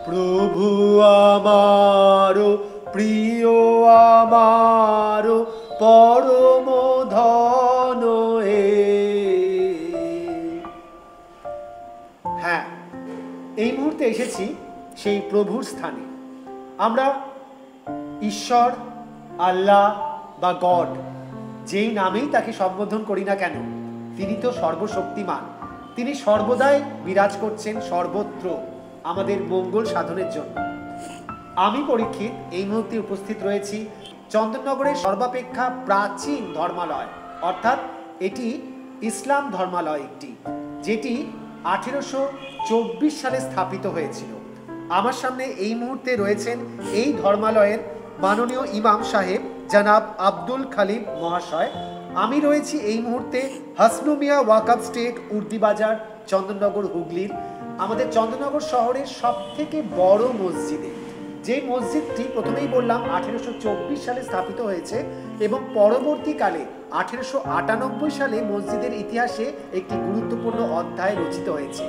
প্রভু আমারো প্রিয় আমারো পরম ধন হে। হ্যাঁ, এই মুহূর্তে এসেছি সেই প্রভুর স্থানে। আমরা ঈশ্বর, আল্লাহ বা গড যেই নামেই তাকে সম্বোধন করি না কেন, তিনি তো সর্বশক্তিমান। তিনি সর্বদাই বিরাজ করছেন সর্বত্র আমাদের মঙ্গল সাধনের জন্য। আমি পরীক্ষিত এই মুহূর্তে উপস্থিত রয়েছি চন্দননগরের সর্বাপেক্ষা প্রাচীন ধর্মালয়, অর্থাৎ এটি ইসলাম ধর্মালয় একটি, যেটি 1824 সালে স্থাপিত হয়েছিল। আমার সামনে এই মুহূর্তে রয়েছেন এই ধর্মালয়ের মাননীয় ইমাম সাহেব জনাব আব্দুল খালিদ মহাশয়। আমি রয়েছি এই মুহূর্তে হাসনু মিয়া ওয়াকাব স্টেট উর্দিবাজার, চন্দননগর, হুগলির আমাদের চন্দননগর শহরের সবথেকে বড় মসজিদে। যে মসজিদটি প্রথমেই বললাম 1824 সালে স্থাপিত হয়েছে এবং পরবর্তীকালে 1898 সালে মসজিদের ইতিহাসে একটি গুরুত্বপূর্ণ অধ্যায় রচিত হয়েছে।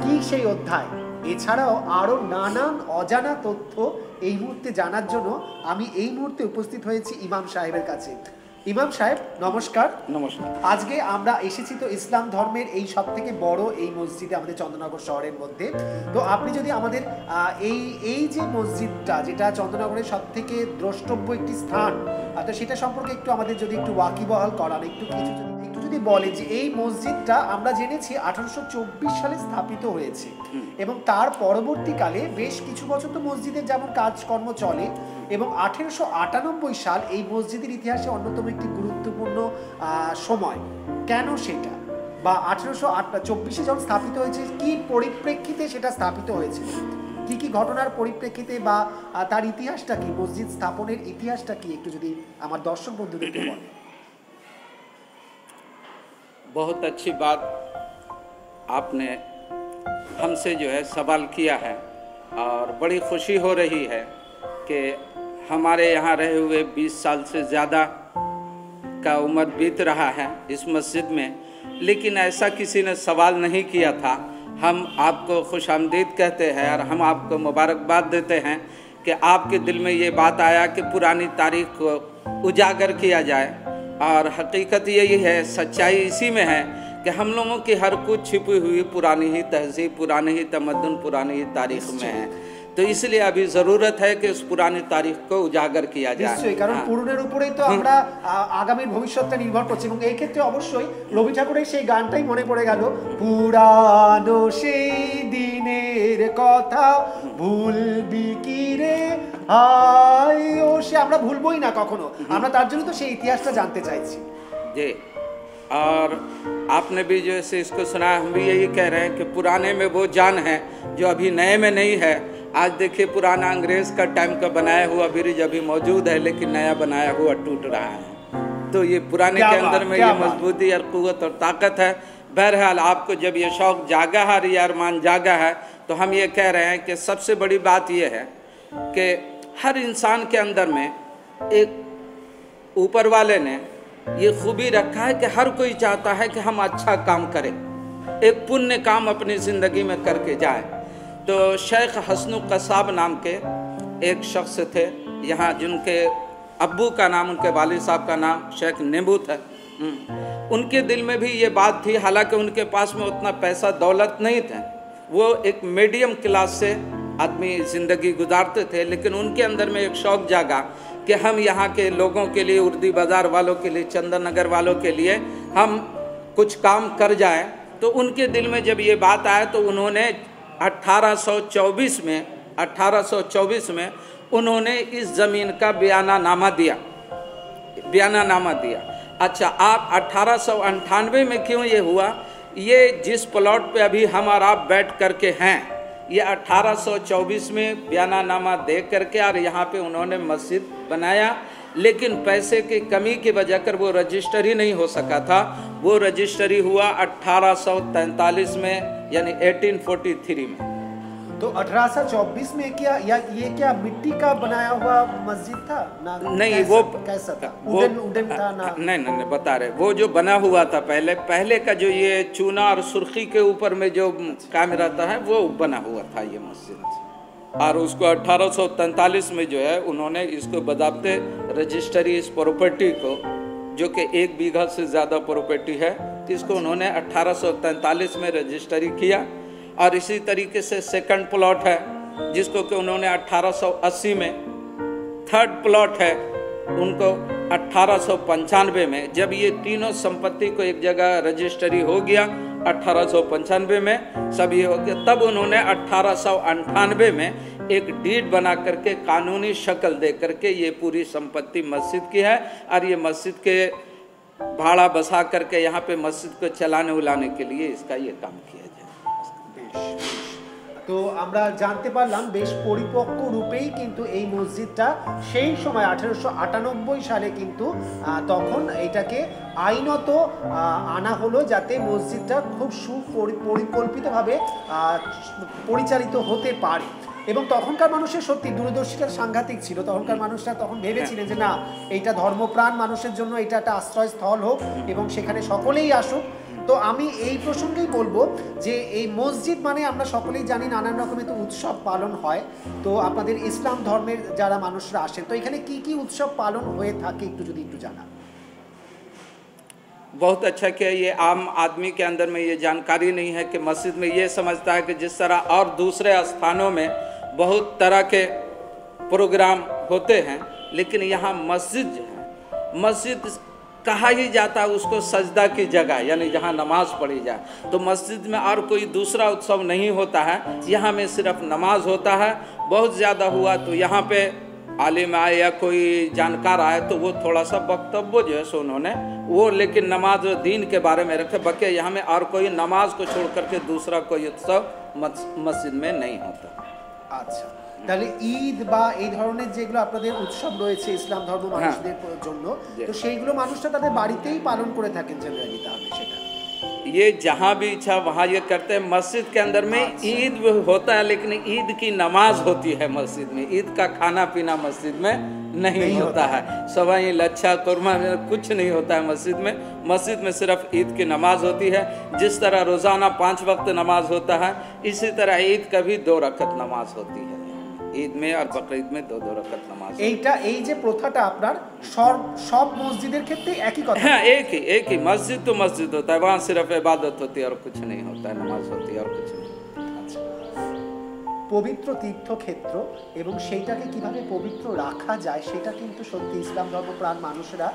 কি সেই অধ্যায়? এছাড়াও আরও নানান অজানা তথ্য এই মুহূর্তে জানার জন্য আমি এই মুহূর্তে উপস্থিত হয়েছি ইমাম সাহেবের কাছে। ইমাম সাহেব নমস্কার। নমস্কার। আজকে আমরা এসেছি তো ইসলাম ধর্মের এই সব থেকে বড় এই মসজিদে আমাদের চন্দননগর শহরের মধ্যে। তো আপনি যদি আমাদের এই যে মসজিদটা, যেটা চন্দননগরের সব থেকে দ্রষ্টব্য একটি স্থান, তো সেটা সম্পর্কে একটু আমাদের যদি একটু ওয়াকিবহাল করান, একটু যদি বলে যে এই মসজিদটা আমরা জেনেছি 1824 সালে স্থাপিত হয়েছে এবং তার পরবর্তীকালে বেশ কিছু বছর তো মসজিদের যেমন কাজকর্ম চলে এবং 1898 সাল এই মসজিদের ইতিহাসে অন্যতম একটি গুরুত্বপূর্ণ সময়। কেন সেটা, বা 1824 যখন স্থাপিত হয়েছে কি পরিপ্রেক্ষিতে সেটা স্থাপিত হয়েছে, কি কি ঘটনার পরিপ্রেক্ষিতে, বা তার ইতিহাসটা কি, মসজিদ স্থাপনের ইতিহাসটা কি, একটু যদি আমার দর্শক বন্ধুদেরকে বলেন। बहुत अच्छी बात आपने हमसे जो है सवाल किया है और बड़ी खुशी हो रही है कि हमारे यहाँ रहे हुए 20 साल से ज़्यादा का उम्र बीत रहा है इस मस्जिद में, लेकिन ऐसा किसी ने सवाल नहीं किया था। हम आपको खुशामदीद कहते हैं और हम आपको मुबारकबाद देते हैं कि आपके दिल में ये बात आया कि पुरानी तारीख को उजागर किया जाए। और हकीकत यही है, सच्चाई इसी में है कि हम लोगों की हर कुछ छिपी हुई पुरानी ही तहजीब, पुरानी ही तमद्दुन, पुरानी ही तारीख में है। तो इसलिए अभी ज़रूरत है कि उस पुरानी तारीख को उजागर किया जाए। কারণ পুরনের উপরেই তো আমরা আগামীর ভবিষ্যৎটা নির্ভর করছি এবং এই ক্ষেত্রে অবশ্যই রবি ঠাকুরের সেই গানটাই মনে পড়ে গেল, পুরানো সেই দিনের কথা ভুলবি কি রে হায় ও সে, আমরা ভুলবই না কখনো, আমরা তার জন্য তো সেই ইতিহাসটা জানতে চাইছি। जी, और आपने भी जो है इसको सुना, हम भी यही कह रहे हैं कि पुराने में वो जान है जो अभी नए में नहीं है। आज देखिए पुराना अंग्रेज़ का टाइम का बनाया हुआ ब्रिज अभी मौजूद है, लेकिन नया बनाया हुआ टूट रहा है। तो ये पुराने के अंदर में ये मजबूती और क़ुव्वत और ताकत है। बहरहाल आपको जब ये शौक़ जागा है और ये अरमान जागा है, तो हम ये कह रहे हैं कि सबसे बड़ी बात ये है कि हर इंसान के अंदर में एक ऊपर वाले ने ये खूबी रखा है कि हर कोई चाहता है कि हम अच्छा काम करें, एक पुण्य काम अपनी ज़िंदगी में करके जाए। तो शेख हसनु कसाब नाम के एक शख्स थे यहाँ, जिनके अब्बू का नाम, उनके वालिद साहब का नाम शेख नेबू था। उनके दिल में भी ये बात थी, हालांकि उनके पास में उतना पैसा दौलत नहीं था, वो एक मीडियम क्लास से आदमी ज़िंदगी गुजारते थे, लेकिन उनके अंदर में एक शौक़ जागा कि हम यहाँ के लोगों के लिए, उर्दी बाज़ार वालों के लिए, चंदननगर वालों के लिए हम कुछ काम कर जाएं। तो उनके दिल में जब ये बात आया तो उन्होंने 1824 में उन्होंने इस ज़मीन का बयानानामा दिया। अच्छा, आप 1898 में क्यों ये हुआ? ये जिस प्लॉट पे अभी हम और आप बैठ करके हैं, ये 1824 में बयानानामा दे करके और यहाँ पे उन्होंने मस्जिद बनाया, लेकिन पैसे की कमी की वजह कर वो रजिस्टरी नहीं हो सका था। वो रजिस्टरी हुआ 1843 में, यानी 1843 में। तो 1824 में क्या ये क्या मिट्टी का बनाया हुआ मस्जिद था ना? नहीं, वो कैसा था? उडन था ना? नहीं बता रहे, वो जो बना हुआ था पहले का जो ये चूना और सुर्खी के ऊपर में जो काम रहता है, वो बना हुआ था ये मस्जिद। और उसको 1843 में जो है उन्होंने इसको बजाबते रजिस्ट्री इस प्रॉपर्टी को, जो कि 1 बीघा से ज़्यादा प्रॉपर्टी है, इसको उन्होंने 1843 में रजिस्ट्री किया। और इसी तरीके से सेकंड प्लॉट है जिसको कि उन्होंने 1880 में, थर्ड प्लॉट है उनको 1895 में। जब ये तीनों संपत्ति को एक जगह रजिस्ट्री हो गया 1895 में, सब ये हो गया, तब उन्होंने 1898 में एक डीड बना करके कानूनी शक्ल दे करके ये पूरी संपत्ति मस्जिद की है। और ये मस्जिद के भाड़ा बसा करके यहाँ पे मस्जिद को चलाने उलाने के लिए इसका ये काम किया जाए। তো আমরা জানতে পারলাম বেশ পরিপক্ক রূপেই কিন্তু এই মসজিদটা সেই সময় 1898 সালে কিন্তু তখন এটাকে আইনত আনা হলো যাতে মসজিদটা খুব সুপরিকল্পিতভাবে পরিচালিত হতে পারে। এবং তখনকার মানুষের সত্যি দূরদর্শিতার সাংঘাতিক ছিল। তখনকার মানুষরা তখন ভেবেছিলেন যে না, এইটা ধর্মপ্রাণ মানুষের জন্য এটা একটা আশ্রয়স্থল হোক এবং সেখানে সকলেই আসুক। তো আমি এই প্রসঙ্গেই বলবো যে এই মসজিদ মানে আমরা সকলেই জানি নানান রকমের তো উৎসব পালন হয়। তো আপনাদের ইসলাম ধর্মের যারা মানুষরা আসেন, তো এখানে কি কি উৎসব পালন হয়ে থাকে একটু জানা। बहुत अच्छा कि ये आम आदमी के अंदर में ये जानकारी नहीं है कि मस्जिद में ये समझता है कि जिस तरह और दूसरे स्थानों में बहुत तरह के प्रोग्राम होते हैं, लेकिन यहाँ मस्जिद जो है, मस्जिद कहा ही जाता है उसको सजदा की जगह, यानी जहाँ नमाज पढ़ी जाए। तो मस्जिद में और कोई दूसरा उत्सव नहीं होता है, यहाँ में सिर्फ नमाज होता है। बहुत ज़्यादा हुआ तो यहाँ पे आलिम आए या कोई जानकार आए तो वो थोड़ा सा वक्तव्य जो है सो उन्होंने वो, लेकिन नमाज दीन के बारे में रखे। बाकी यहाँ में और कोई नमाज को छोड़ करके दूसरा कोई उत्सव मस्जिद में नहीं होता। আচ্ছা, তাহলে ঈদ বা এই ধরনের যেগুলো আপনাদের উৎসব রয়েছে ইসলাম ধর্ম মানুষদের জন্য, তো সেইগুলো মানুষরা তাদের বাড়িতেই পালন করে থাকেন জেনারেলি। তাহলে সেটা ये जहाँ भी इच्छा वहाँ ये करते हैं। मस्जिद के अंदर में ईद होता है, लेकिन ईद की नमाज होती है मस्जिद में। ईद का खाना पीना मस्जिद में नहीं होता है। सवाई लच्छा कुरमा कुछ नहीं होता है मस्जिद में। मस्जिद में सिर्फ ईद की नमाज होती है। जिस तरह रोज़ाना 5 वक्त नमाज होता है, इसी तरह ईद का भी 2 रकत नमाज होती है। ईद में और बकरीद में 2 रकत नमाज। এইটা এই যে প্রথাটা আপনার সব মসজিদের ক্ষেত্রে একই কথা? हाँ, एक ही मस्जिद तो मस्जिद होता है, वहाँ सिर्फ इबादत होती है और कुछ नहीं होता है, नमाज होती है और कुछ नहीं। পবিত্র তীর্থক্ষেত্র এবং সেইটাকে কিভাবে পবিত্র রাখা যায় সেটা কিন্তু সত্যি ইসলাম ধর্মপ্রাণ মানুষেরা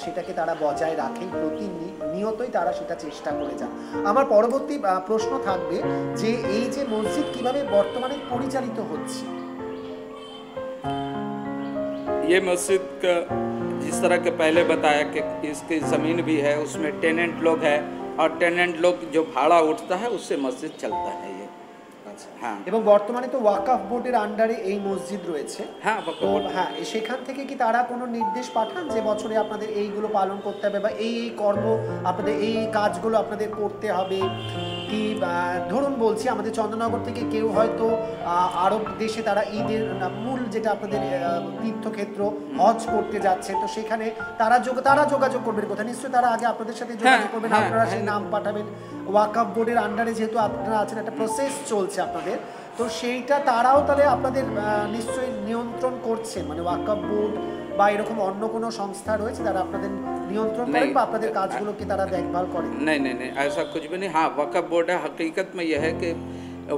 সেটাকে তারা বজায় রাখেন, প্রতিনিয়তই তারা সেটা চেষ্টা করে যান। আমার পরবর্তী প্রশ্ন থাকবে যে এই যে মসজিদ কিভাবে বর্তমানে পরিচালিত হচ্ছে। ये मस्जिद का जिस तरह के पहले बताया कि इसकी ज़मीन भी है, उसमें टेनेंट लोग हैं और टेनेंट लोग जो भाड़ा उठता है उससे मस्जिद चलता है ये। হ্যাঁ, এবং বর্তমানে তো ওয়াকফ বোর্ডের আন্ডারে এই মসজিদ রয়েছে। হ্যাঁ, তো হ্যাঁ, সেখান থেকে কি তারা কোনো নির্দেশ পাঠান যে বছরে আপনাদের এইগুলো পালন করতে হবে বা এই কর্ম আপনাদের এই কাজগুলো আপনাদের করতে হবে? কি ধরুন বলছি আমাদের চন্দ্রনগর থেকে কেউ হয়তো আরব দেশে তারা ঈদের মূল যেটা আপনাদের তীর্থক্ষেত্র হজ করতে যাচ্ছে, তো সেখানে তারা যোগাযোগ করবেন কোথায়? নিশ্চয়ই তারা আগে আপনাদের সাথে যোগাযোগ করবেন, আপনারা সেই নাম পাঠাবেন। ওয়াকফ বোর্ডের আন্ডারে যেহেতু আপনারা আছেন, একটা প্রসেস চলছে আপনাদের, তো সেইটা তারাও তাহলে আপনাদের নিশ্চয়ই নিয়ন্ত্রণ করছে, মানে ওয়াকফ বোর্ড বা এরকম অন্য কোনো সংস্থা রয়েছে তারা আপনাদের নিয়ন্ত্রণ করেন বা আপনাদের কাজগুলোকে তারা দেখভাল করেন? नहीं, ऐसा कुछ भी नहीं। हाँ, वक़्फ़ बोर्ड है। हकीकत में यह है कि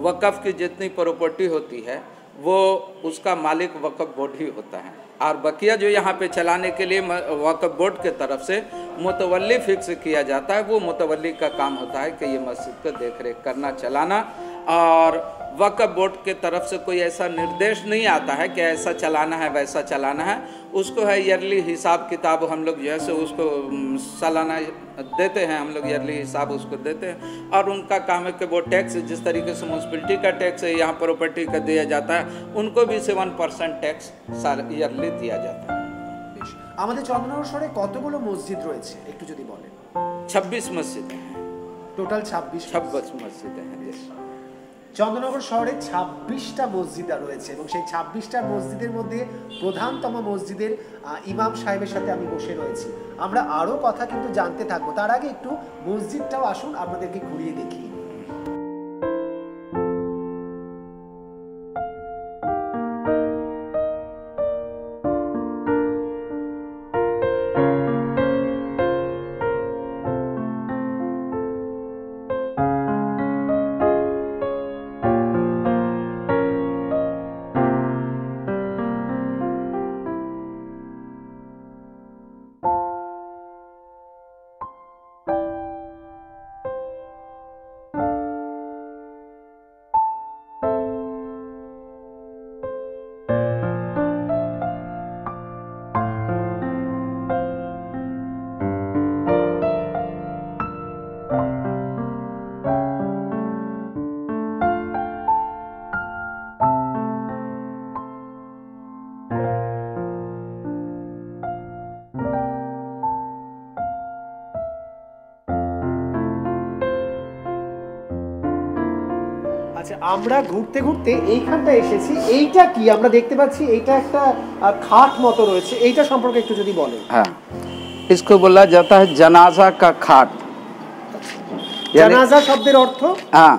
वक़्फ़ की जितनी प्रॉपर्टी होती है वो उसका मालिक वक़्फ़ बोर्ड ही होता है, और बकिया जो यहाँ पे चलाने के लिए वक़्फ़ बोर्ड के तरफ से मुतवल्ली फिक्स किया जाता है। वो मुतवल्ली का काम होता है कि ये मस्जिद को देख रेख करना, चलाना। और वक़्फ़ बोर्ड के तरफ से कोई ऐसा निर्देश नहीं आता है कि ऐसा चलाना है वैसा चलाना है। उसको है ईयरली हिसाब किताब, हम लोग जैसे उसको सालाना देते हैं, हम लोग ईयरली हिसाब उसको देते हैं। और उनका काम है कि वो टैक्स जिस तरीके से म्यूनसिपैलिटी का टैक्स है यहाँ प्रॉपर्टी का दिया जाता है, उनको भी 7% टैक्स ईयरली दिया जाता है। আমাদের চন্দ্রনগর শহরে কতগুলো মসজিদ রয়েছে একটু যদি বলেন? 26 मस्जिद हैं, টোটাল 26 मस्जिद हैं। চন্দ্রনগর শহরে 26টা মসজিদ রয়েছে এবং সেই 26টা মসজিদের মধ্যে প্রধানতম মসজিদের ইমাম সাহেবের সাথে আমি বসে রয়েছি। আমরা আরও কথা কিন্তু জানতে থাকবো, তার আগে একটু মসজিদটাও আসুন আপনাদেরকে ঘুরিয়ে দেখি। আচ্ছা, আমরা ঘুরতে ঘুরতে এইখানটা এসেছি, এইটা কি আমরা দেখতে পাচ্ছি? এইটা একটা খাট মতো রয়েছে, এইটা সম্পর্কে একটু যদি বলেন। হ্যাঁ, इसको बोला जाता है जनाजा का खाट। जनाजा शब्द अर्थ? हाँ,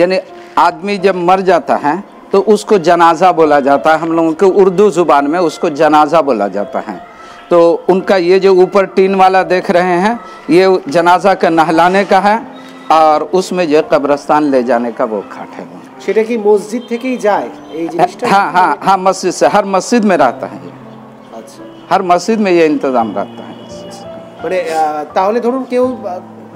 यानी आदमी जब मर जाता है तो उसको जनाजा बोला जाता है। हम लोगों के उर्दू जुबान में उसको जनाजा बोला जाता है। तो उनका ये जो ऊपर टीन वाला देख रहे हैं, ये जनाजा का नहलाने का है, और उसमें जो कब्रिस्तान ले जाने का वो खाट है। সেটা কি মসজিদ থেকেই যায় এই জিনিসটা? हाँ हाँ हाँ, मस्जिद से, हर मस्जिद में रहता है ये। আচ্ছা, हर मस्जिद में ये इंतजाम रहता है। মানে তাহলে ধরুন কেউ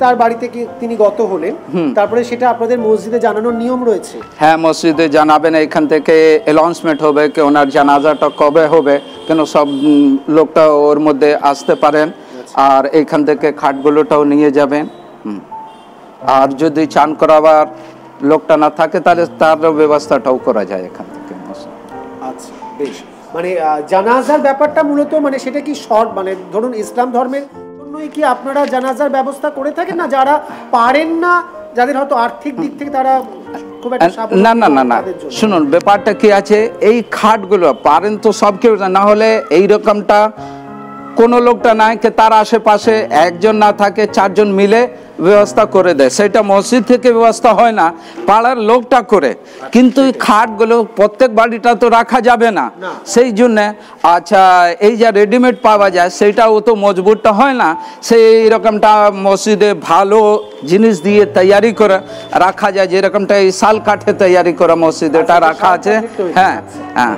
তার বাড়িতে তিনি গত হলেন, তারপরে সেটা আপনাদের মসজিদে জানানোর নিয়ম রয়েছে? হ্যাঁ, মসজিদে জানাবেন, এখান থেকে অ্যানাউন্সমেন্ট হবে কি ওনার জানাজাটা কবে হবে, কেন সব লোকটা ওর মধ্যে আসতে পারেন, আর এইখান থেকে খাটগুলোটাও নিয়ে যাবেন। আর যদি চান করাবার লোকটা না থাকে তাহলে তার ব্যবস্থাটাও করা যায় এখান থেকে। আচ্ছা, বেশ। মানে জানাজার ব্যাপারটা মূলত মানে সেটা কি শর্ট, মানে ধরুন ইসলাম ধর্মের জন্যই কি আপনারা জানাজার ব্যবস্থা করে থাকেন, না যারা পারেন না, যাদের হয়তো আর্থিক দিক থেকে তারা খুব একটা না না না না, শুনুন ব্যাপারটা কি আছে, এই খাটগুলো পারেন তো সব কেউ, না হলে এইরকমটা কোনো লোকটা নাই যে তার আশেপাশে একজন না থাকে, চারজন মিলে ব্যবস্থা করে দেয়, সেটা মসজিদ থেকে ব্যবস্থা হয় না, পাড়ার লোকটা করে। কিন্তু এই খাটগুলো প্রত্যেক বাড়িটা তো রাখা যাবে না, সেই জন্য আচ্ছা এই যা রেডিমেড পাওয়া যায় সেটাও তো মজবুতটা হয় না, সেই রকমটা মসজিদে ভালো জিনিস দিয়ে তৈরি করে রাখা যায়, যেরকমটা এই শাল কাঠে তৈরি করা মসজিদেটা রাখা আছে। হ্যাঁ হ্যাঁ,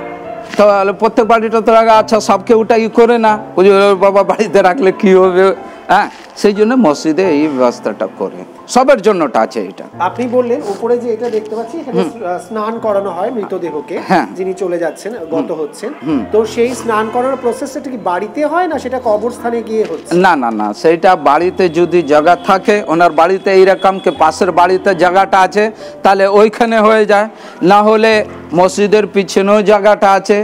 তাহলে প্রত্যেক বাড়িটা তো রাখা, আচ্ছা সবকে ওটাই করে না, বাবা বাড়িতে রাখলে কি হবে, হ্যাঁ সেই জন্য মসজিদে এই ব্যবস্থাটা করে, সবার জন্যটা আছে এটা। আপনি বললেন উপরে যে এটা দেখতে পাচ্ছি এখানে স্নান করানো হয় মৃতদেহকে, যিনি চলে যাচ্ছেন, গত হচ্ছেন, তো সেই স্নান করানোর প্রসেসটা কি বাড়িতে হয় না সেটা কবরস্থানে গিয়ে হচ্ছে? না না না, সেইটা বাড়িতে যদি জায়গা থাকে, ওনার বাড়িতে এইরকম কে পাশের বাড়িতে জায়গাটা আছে তাহলে ওইখানে হয়ে যায়, না হলে মসজিদের পিছনেও জায়গাটা আছে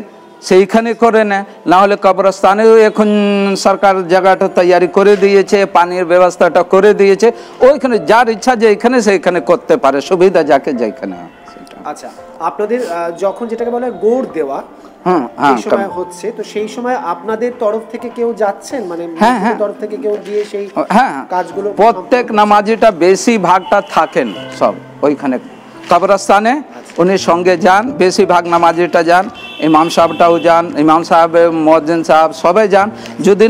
সেইখানে করে নেয়, না হলে কবরস্থানেও এখন সরকার জায়গাটা তৈরি করে দিয়েছে, পানির ব্যবস্থাটা করে দিয়েছে, ওইখানে যার ইচ্ছা যেখানে সেইখানে করতে পারে, সুবিধা যাকে যেখানে। আচ্ছা, আপনাদের যখন যেটাকে বলা হয় গোড় দেওয়া সময় হচ্ছে, তো সেই সময় আপনাদের তরফ থেকে কেউ যাচ্ছেন, মানে তরফ থেকে কেউ গিয়ে সেই কাজগুলো? প্রত্যেক নামাজিটা বেশি ভাগটা থাকেন সব ওইখানে কবরস্থানে, উনি সঙ্গে যান, বেশিরভাগ নামাজিটা যান, ইমাম সাহেবটাও যান, ইমাম সাহেব মুয়াজ্জিন সাহেব সবাই যান। যদি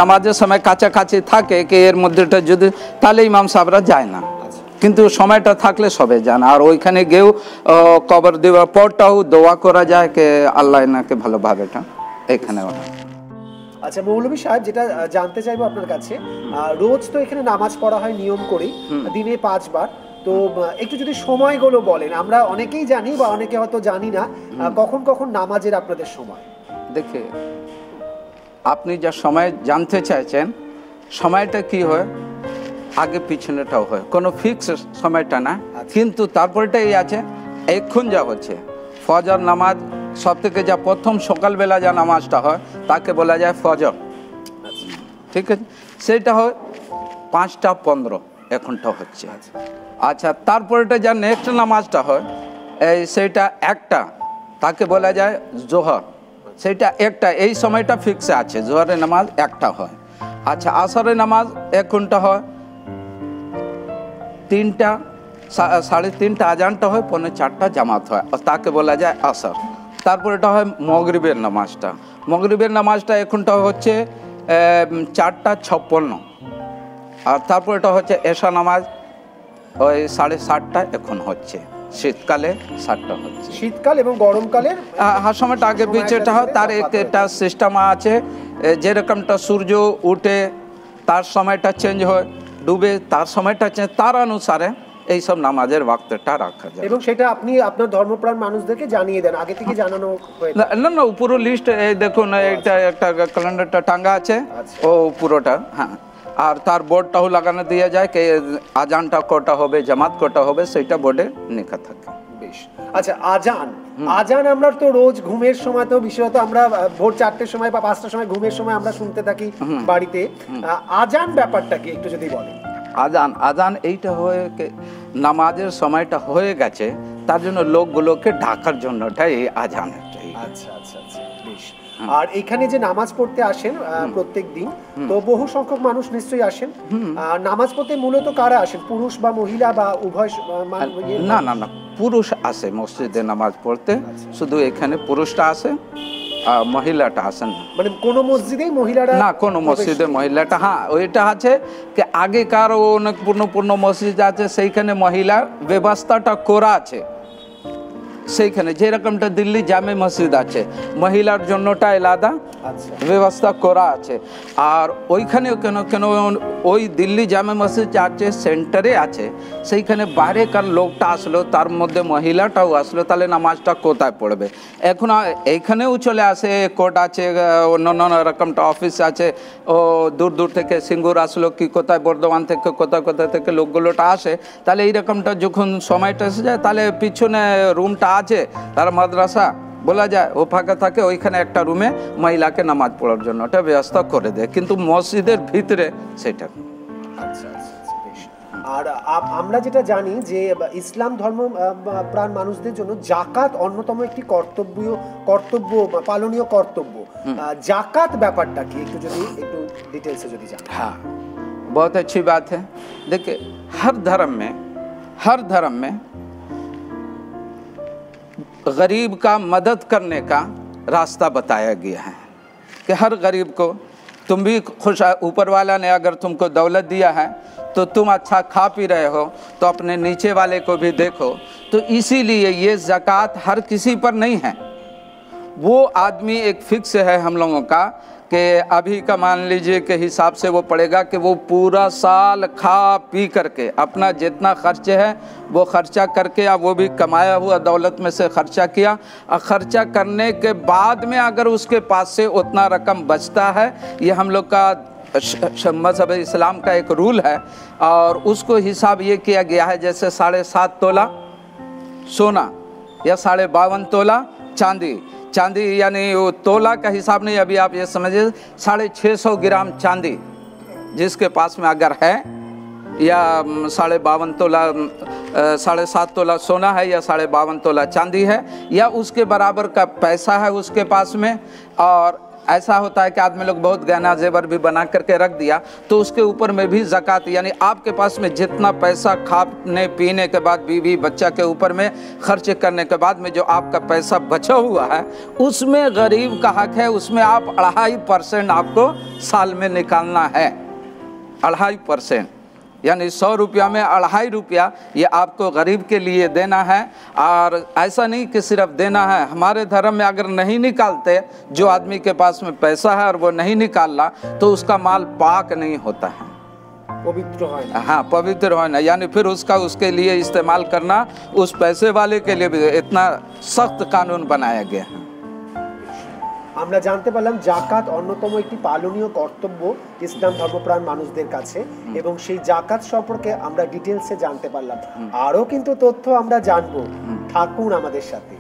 নামাজের সময় কাছাকাছি থাকে কি এর মধ্যেটা যদি, তাহলে ইমাম সাহেবরা যায় না, কিন্তু সময়টা থাকলে সবাই যান। আর ওইখানে গিয়েও কবর দেওয়ার পরটাও দোয়া করা যায় কে আল্লাহ এনাকে ভালোভাবে এটা এখানে। আচ্ছা মৌলভী সাহেব, যেটা জানতে চাইবো আপনার কাছে, রোজ তো এখানে নামাজ পড়া হয় নিয়ম করেই, দিনে 5 বার, তো একটু যদি সময়গুলো বলেন, আমরা অনেকেই জানি বা অনেকে হয়তো জানি না, কখন কখন নামাজের আপনাদের সময়? দেখে আপনি যা সময় জানতে চাইছেন, সময়টা কি হয় আগে পিছনেটাও হয়, কোনো ফিক্স সময়টা না, কিন্তু তারপরটা এই আছে এখন যা হচ্ছে ফজর নামাজ, সব থেকে যা প্রথম সকালবেলা যা নামাজটা হয় তাকে বলা যায় ফজর, ঠিক আছে, সেটা হয় 5:15 এখনটা হচ্ছে। আচ্ছা, তারপরেটা যা নেক্সট নামাজটা হয় এই সেটা একটা, তাকে বলা যায় জোহর, সেটা একটা, এই সময়টা ফিক্সে আছে, জোহরের নামাজ একটা হয়। আচ্ছা, আসরের নামাজ এখনটা হয় 3টা, 3:30 আজানটা হয়, 4:45 জামাত হয়, তাকে বলা যায় আসর। তারপর এটা হয় মগরিবের নামাজটা, মগরিবের নামাজটা এখনটা হচ্ছে 4:56, আর তারপর এটা হচ্ছে এশা নামাজ ওই 7:30 এখন হচ্ছে, শীতকালে 7টা হচ্ছে। শীতকাল এবং গরমকালে সময়টা আগে পিছেটা হয়, তার একটা সিস্টেম আছে, যেরকমটা সূর্য উঠে তার সময়টা চেঞ্জ হয়, ডুবে তার সময়টা চেঞ্জ, তার অনুসারে এইসব নামাজের ওয়াক্তটা রাখা যায়, এবং সেটা আপনি আপনার ধর্মপ্রাণ মানুষদেরকে জানিয়ে দেন, আগে থেকে জানানো হয় না? না, পুরো লিস্ট এই দেখুন, এটা একটা ক্যালেন্ডারটা টাঙ্গা আছে, ও পুরোটা, হ্যাঁ, আর তার বোর্ডটাও লাগানো দিয়ে যায় কে আজানটা কটা হবে, জামাত কটা হবে, সেটা বোর্ডে লেখা থাকে। বেশ। আচ্ছা, আজান আমরা তো রোজ ঘুমের সময়, তো বিশেষত আমরা ভোর 4টের সময় বা 5টার সময় ঘুমের সময় আমরা শুনতে থাকি বাড়িতে, আজান ব্যাপারটা কি একটু যদি বলেন? আজান এইটা হয়ে নামাজের সময়টা হয়ে গেছে, তার জন্য লোকগুলোকে ঢাকার জন্যটাই এই আজান একটা। আচ্ছা আচ্ছা আচ্ছা, বেশ। আর এখানে যে নামাজ পড়তে আসেন প্রত্যেক দিন, তো বহু সংখ্যক মানুষ নিশ্চয়ই আসেন। নামাজ পড়তে মূলত কারা আসেন, পুরুষ বা মহিলা বা উভয়? না না না, পুরুষ আসে মসজিদে নামাজ পড়তে, শুধু এখানে পুরুষটা আসে, মহিলাটা আসেন না। মানে কোনো মসজিদেই মহিলারা না, কোনো মসজিদে মহিলাটা, হ্যাঁ ওইটা আছে কি আগেকার অনেক পূর্ণ মসজিদ আছে সেইখানে মহিলা ব্যবস্থাটা করা আছে, সেইখানে যেরকমটা দিল্লি জামে মসজিদ আছে মহিলার জন্যটা আলাদা ব্যবস্থা করা আছে। আর ওইখানেও কেন কেন ওই দিল্লি জামে মসজিদ আছে সেন্টারে আছে, সেইখানে বাইরেকার লোকটা আসলো, তার মধ্যে মহিলাটাও আসলো, তাহলে নামাজটা কোথায় পড়বে? এখন এইখানেও চলে আসে, কোর্ট আছে, অন্য রকমটা অফিস আছে, ও দূর দূর থেকে সিঙ্গুর আসলো কি কোথায় বর্ধমান থেকে কোথায় থেকে লোকগুলোটা আসে, তাহলে এইরকমটা যখন সময়টা এসে যায় তাহলে পিছনে রুমটা আছে তার মাদ্রাসা বলা যায়, ও ফাঁকা থাকে, ওইখানে একটা রুমে মহিলাকে নামাজ পড়ার জন্য ওটা ব্যবস্থা করে দেয়, কিন্তু মসজিদের ভিতরে সেটা। আচ্ছা আচ্ছা, বেশ। আর আমরা যেটা জানি যে ইসলাম ধর্ম প্রাণ মানুষদের জন্য জাকাত অন্যতম একটি কর্তব্য পালনীয় কর্তব্য। জাকাত ব্যাপারটা কি একটু ডিটেলসে যদি জানেন? हाँ, बहुत अच्छी बात है। देखिए हर धर्म में गरीब का मदद करने का रास्ता बताया गया है कि हर गरीब को तुम भी खुश, ऊपर वाला ने अगर तुमको दौलत दिया है तो तुम अच्छा खा पी रहे हो तो अपने नीचे वाले को भी देखो। तो इसीलिए ये ज़कात हर किसी पर नहीं है, वो आदमी एक फिक्स है हम लोगों का कि अभी का मान लीजिए के हिसाब से वो पड़ेगा कि वो पूरा साल खा पी करके अपना जितना खर्चे है वो खर्चा करके, या वो भी कमाया हुआ दौलत में से खर्चा किया, और खर्चा करने के बाद में अगर उसके पास से उतना रकम बचता है, ये हम लोग का मज़हब इस्लाम का एक रूल है। और उसको हिसाब ये किया गया है जैसे 7.5 तोला सोना या 52.5 तोला चांदी, यानी वो तोला का हिसाब नहीं, अभी आप ये समझिए 650 ग्राम चांदी जिसके पास में अगर है, या 52.5 तोला 7.5 तोला सोना है, या 52.5 तोला चांदी है, या उसके बराबर का पैसा है उसके पास में। और ऐसा होता है कि आदमी लोग बहुत गहना जेवर भी बना करके रख दिया, तो उसके ऊपर में भी ज़कात, यानी आपके पास में जितना पैसा खाने पीने के बाद बीवी बच्चा के ऊपर में खर्च करने के बाद में जो आपका पैसा बचा हुआ है उसमें गरीब का हक है, उसमें आप 2.5% आपको साल में निकालना है। 2.5%, यानी 100 रुपया में 2.5 रुपया ये आपको गरीब के लिए देना है। और ऐसा नहीं कि सिर्फ देना है, हमारे धर्म में अगर नहीं निकालते, जो आदमी के पास में पैसा है और वो नहीं निकालना, तो उसका माल पाक नहीं होता है, पवित्र है। हाँ, पवित्र होना, यानी फिर उसके लिए इस्तेमाल करना, उस पैसे वाले के लिए भी इतना सख्त कानून बनाया गया है। আমরা জানতে পারলাম জাকাত অন্যতম একটি পালনীয় কর্তব্য ইসলাম ধর্মপ্রাণ মানুষদের কাছে, এবং সেই জাকাত সম্পর্কে আমরা ডিটেলসে জানতে পারলাম। আরও কিন্তু তথ্য আমরা জানবো, থাকুন আমাদের সাথে।